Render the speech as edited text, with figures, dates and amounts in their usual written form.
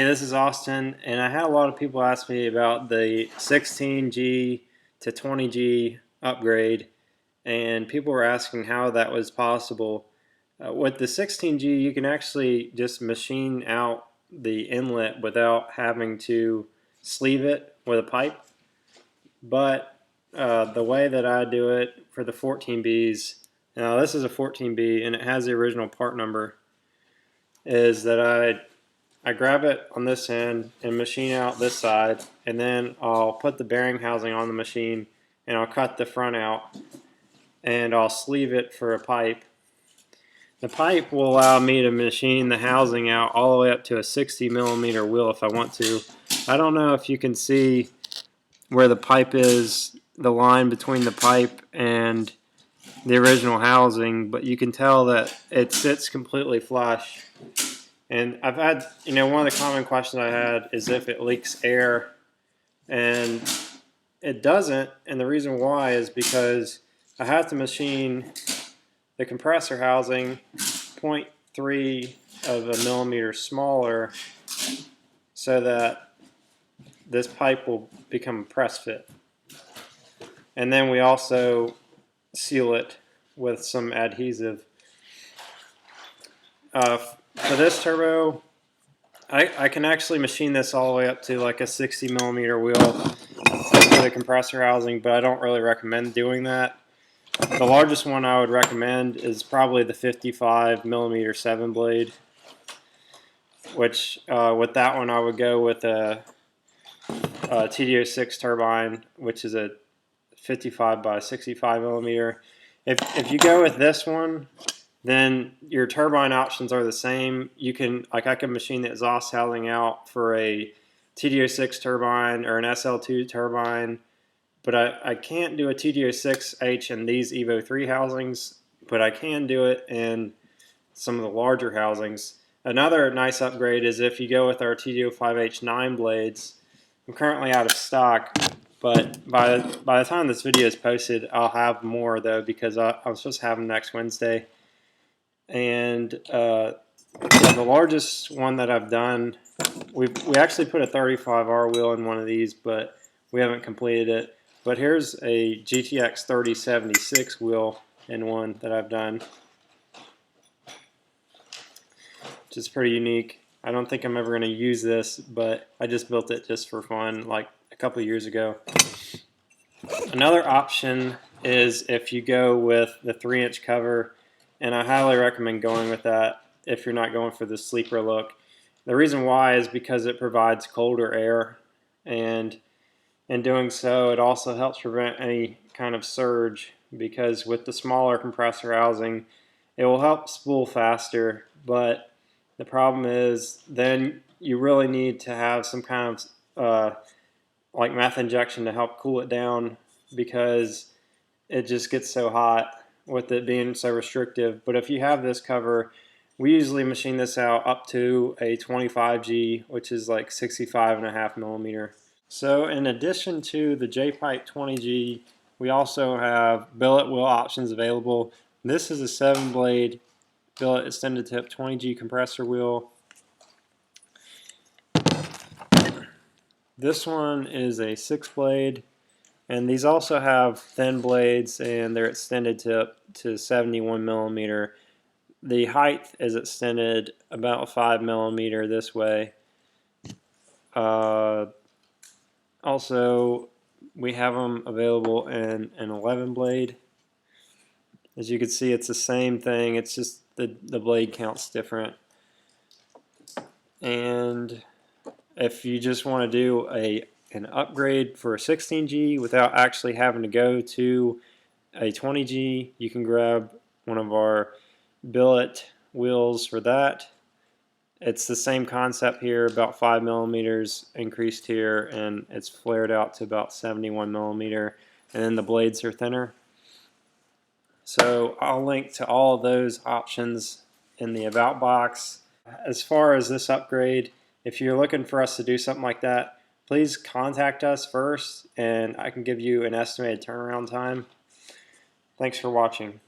Hey, this is Austin, and I had a lot of people ask me about the 16G to 20G upgrade, and people were asking how that was possible. With the 16G, you can actually just machine out the inlet without having to sleeve it with a pipe. But the way that I do it for the 14Bs, now this is a 14B and it has the original part number, is that I grab it on this end and machine out this side, and then I'll put the bearing housing on the machine and I'll cut the front out and I'll sleeve it for a pipe. The pipe will allow me to machine the housing out all the way up to a 60mm wheel if I want to. I don't know if you can see where the pipe is, the line between the pipe and the original housing, but you can tell that it sits completely flush. And I've had, one of the common questions I had is if it leaks air, and it doesn't. And the reason why is because I have to machine the compressor housing 0.3 of a millimeter smaller so that this pipe will become press fit. And then we also seal it with some adhesive. For this turbo, I can actually machine this all the way up to like a 60mm wheel for the compressor housing, but I don't really recommend doing that. The largest one I would recommend is probably the 55mm 7 blade, which with that one I would go with a TDO6 turbine, which is a 55 by 65mm. If you go with this one, then your turbine options are the same. You can, I can machine the exhaust housing out for a TDO6 turbine or an SL2 turbine, but I can't do a TDO6H in these Evo 3 housings, but I can do it in some of the larger housings. Another nice upgrade is if you go with our TDO5H 9 blades. I'm currently out of stock, but by the time this video is posted, I'll have more though, because I'm supposed to have them next Wednesday. And the largest one that I've done, we actually put a 35R wheel in one of these, but we haven't completed it. But here's a GTX 3076 wheel in one that I've done, which is pretty unique. I don't think I'm ever going to use this, but I just built it just for fun like a couple years ago. Another option is if you go with the 3-inch cover, and I highly recommend going with that if you're not going for the sleeper look. The reason why is because it provides colder air, and in doing so it also helps prevent any kind of surge, because with the smaller compressor housing it will help spool faster, but the problem is then you really need to have some kind of like meth injection to help cool it down, because it just gets so hot with it being so restrictive. But if you have this cover, we usually machine this out up to a 25G, which is like 65.5mm. So in addition to the J-pipe 20G, we also have billet wheel options available. This is a 7 blade billet extended tip 20G compressor wheel. This one is a 6 blade. And these also have thin blades, and they're extended tip to 71mm. The height is extended about 5mm this way. Also, we have them available in an 11 blade. As you can see, it's the same thing, it's just the blade count's different. And if you just want to do an upgrade for a 16G without actually having to go to a 20G, you can grab one of our billet wheels for that. It's the same concept here, about 5mm increased here, and it's flared out to about 71mm, and then the blades are thinner. So I'll link to all of those options in the about box. As far as this upgrade, if you're looking for us to do something like that, please contact us first, and I can give you an estimated turnaround time. Thanks for watching.